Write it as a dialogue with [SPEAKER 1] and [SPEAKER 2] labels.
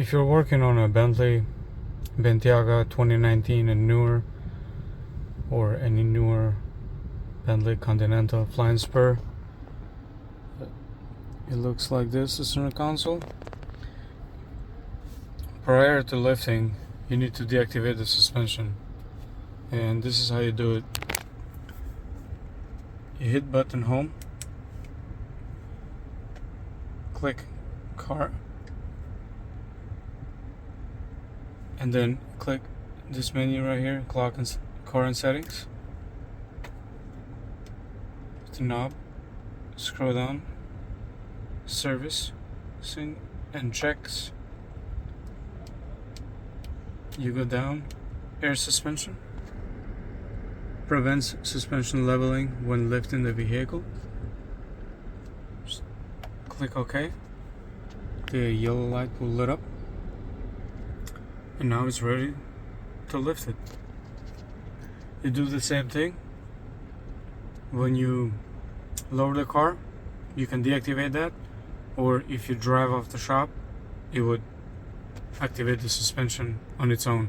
[SPEAKER 1] If you're working on a Bentley Bentayga 2019 and newer, or any newer Bentley Continental flying spur, it looks like this, the center console. Prior to lifting, you need to deactivate the suspension, and this is how you do it. You hit button home, click car, and then click this menu right here, clock and car and settings. The knob, scroll down, service, and checks. You go down, air suspension, prevents suspension leveling when lifting the vehicle. Just click OK. The yellow light will lit up, and now it's ready to lift it. You do the same thing when you lower the car. You can deactivate that, or if you drive off the shop, it would activate the suspension on its own.